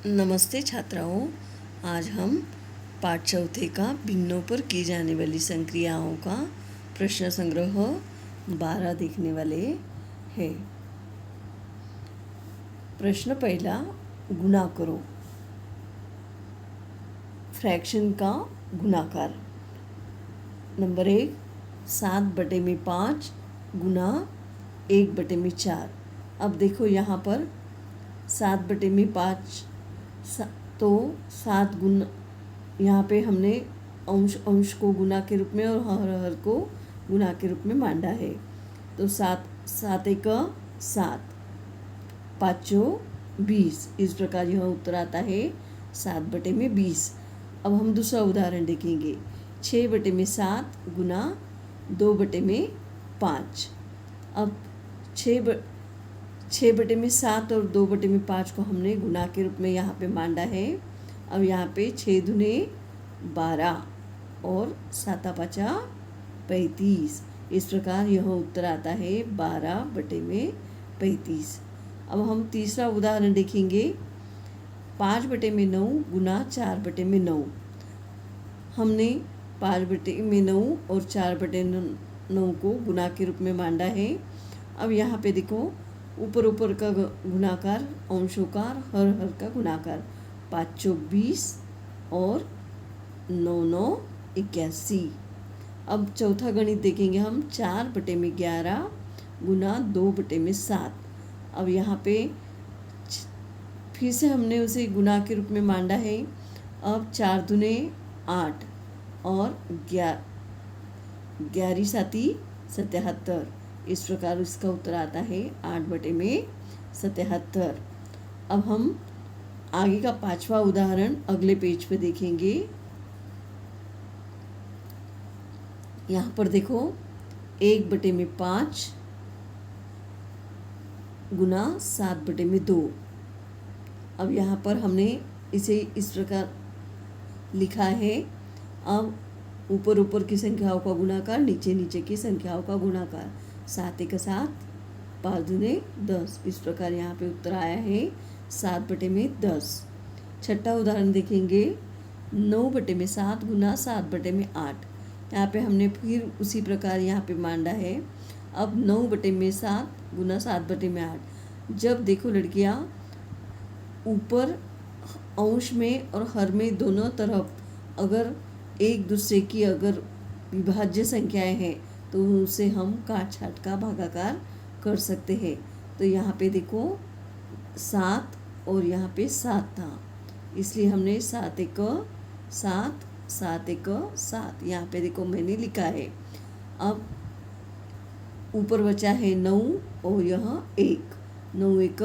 नमस्ते छात्राओं। आज हम पाठ चौथे का भिन्नों पर की जाने वाली संक्रियाओं का प्रश्न संग्रह 12 देखने वाले हैं। प्रश्न पहला, गुणा करो। फ्रैक्शन का गुणाकार। नंबर 1, 7/5 गुना 1/4। अब देखो यहाँ पर 7/5 तो 7 गुना, यहाँ पे हमने अंश को गुना के रूप में और हर को गुना के रूप में मांडा है। तो 7 एक 7, 5 20। इस प्रकार यह उत्तर आता है 7/20। अब हम दूसरा उदाहरण देखेंगे। 6/7 गुना 2/5। अब 6/7 और 2/5 को हमने गुना के रूप में यहाँ पे मांडा है। अब यहाँ पे 6 दूने 12 और 7 5 35। इस प्रकार यह उत्तर आता है 12/35। अब हम तीसरा उदाहरण देखेंगे। 5/9 गुना 4/9। हमने 5/9 और 4/9 को गुना के रूप में मांडा है। अब यहाँ पे देखो, ऊपर का गुणाकार, अंशों का, हर का गुणाकार। 5 20 और 9 81। अब चौथा गणित देखेंगे हम। 4/11 गुना 2/7। अब यहाँ पे फिर से हमने उसे गुना के रूप में मांडा है। अब 4 दूने 8 और 11 7 77। इस प्रकार इसका उत्तर आता है 8/77। अब हम आगे का पांचवा उदाहरण अगले पेज पे देखेंगे। यहाँ पर देखो, 1/5 गुना 7/2। अब यहाँ पर हमने इसे इस प्रकार लिखा है। अब ऊपर की संख्याओं का गुणाकार, नीचे की संख्याओं का गुणाकार। 7 एक 7, 5 दूने 10। इस प्रकार यहाँ पे उत्तर आया है 7/10। छठा उदाहरण देखेंगे। 9/7 गुना 7/8। यहाँ पे हमने फिर उसी प्रकार यहाँ पे मांडा है। अब 9/7 गुना 7/8। जब देखो लड़कियाँ, ऊपर अंश में और हर में दोनों तरफ अगर एक दूसरे की अगर विभाज्य संख्याएं हैं तो उसे हम काट छाट का भागाकार कर सकते हैं। तो यहाँ पे देखो 7 और यहाँ पे 7 था, इसलिए हमने 7 एक 7, 7 एक 7 यहाँ पे देखो मैंने लिखा है। अब ऊपर बचा है 9 और यह 1, 9 एक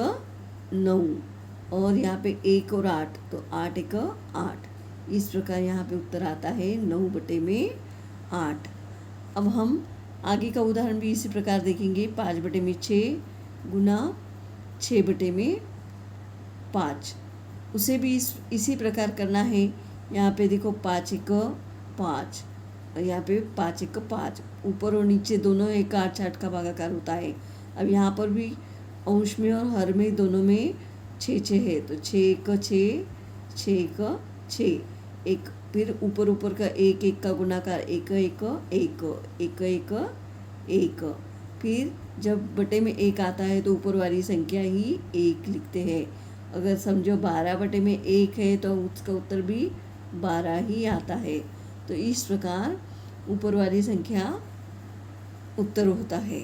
9 और यहाँ पे 1 और 8, तो 8 एक 8। इस प्रकार यहाँ पे उत्तर आता है 9/8। अब हम आगे का उदाहरण भी इसी प्रकार देखेंगे। 5/6 गुना 6/5। उसे भी इसी प्रकार करना है। यहाँ पे देखो 5 एक 5 और यहाँ पे 5 एक 5। ऊपर और नीचे दोनों एक काट छाट का भागाकार होता है। अब यहाँ पर भी अंश में और हर में दोनों में 6 है, तो 6 एक 6, 6 एक 6। एक फिर ऊपर का 1 1 का गुणाकार, 1 1 1, 1 1 1। फिर जब बटे में 1 आता है तो ऊपर वाली संख्या ही 1 लिखते हैं। अगर समझो 12/1 है तो उसका उत्तर भी 12 ही आता है। तो इस प्रकार ऊपर वाली संख्या उत्तर होता है।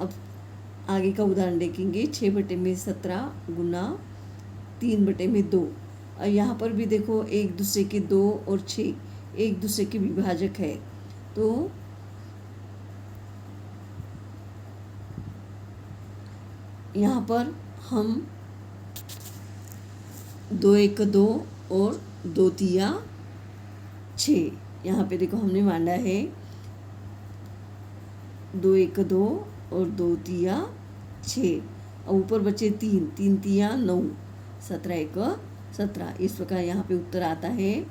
अब आगे का उदाहरण देखेंगे। 6/17 गुना 3/2। और यहाँ पर भी देखो, एक दूसरे के 2 और 6 एक दूसरे के विभाजक है। तो यहाँ पर हम 2 एक 2 और 2 तिया 6, यहाँ पे देखो हमने मांडा है 2 एक 2 और 2 तिया 6। और ऊपर बचे 3, 3 तिया 9, 17 एक 17। इस प्रकार यहाँ पे उत्तर आता है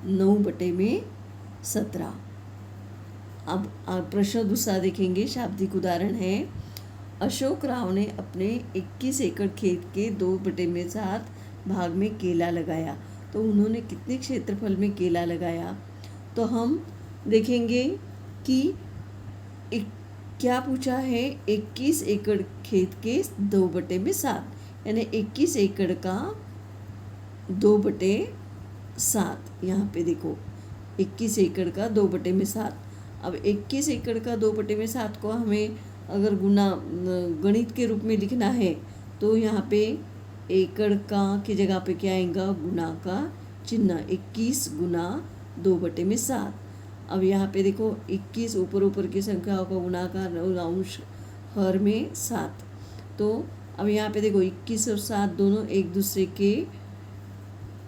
9/17। अब प्रश्न दूसरा देखेंगे। शाब्दिक उदाहरण है। अशोक राव ने अपने 21 एकड़ खेत के 2/7 भाग में केला लगाया। तो उन्होंने कितने क्षेत्रफल में केला लगाया, तो हम देखेंगे कि क्या पूछा है, 21 एकड़ खेत के 2/7, यानी 21 एकड़ का 2/7। यहाँ पे देखो 21 एकड़ का 2/7। अब 21 एकड़ का 2/7 को हमें अगर गणित के रूप में लिखना है तो यहाँ पे एकड़ का की जगह पे क्या आएगा, गुना का चिन्ह, 21 गुना 2/7। अब यहाँ पे देखो 21 ऊपर की संख्याओं का गुणाकार और अंश हर में 7। तो अब यहाँ पे देखो 21 और 7 दोनों एक दूसरे के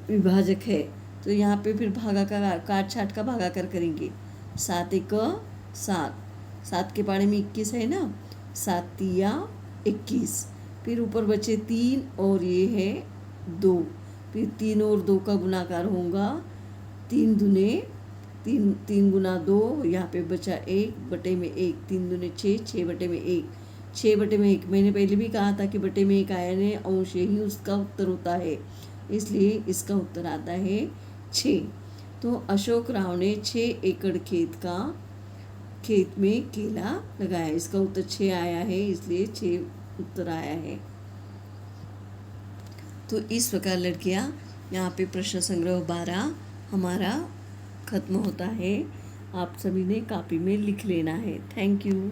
विभाजक है। तो यहाँ पे फिर भागाकार काट छाट का भागाकार करेंगे। 7 एक 7, 7 के पाड़े में 21 है ना, 7 तिया 21, फिर ऊपर बचे 3 और ये है 2, फिर 3 और 2 का गुणाकार होगा 3 दूने 3, 3 गुना 2, यहाँ पे बचा 1/1, 3 दूने 6, 6/1, 6/1। मैंने पहले भी कहा था कि बटे में 1 आया ने अंश, यही उसका उत्तर होता है, इसलिए इसका उत्तर आता है 6। तो अशोक राव ने 6 एकड़ खेत में केला लगाया, इसका उत्तर 6 आया है, इसलिए 6 उत्तर आया है। तो इस प्रकार लड़कियाँ यहाँ पे प्रश्न संग्रह 12 हमारा खत्म होता है। आप सभी ने कॉपी में लिख लेना है। Thank you.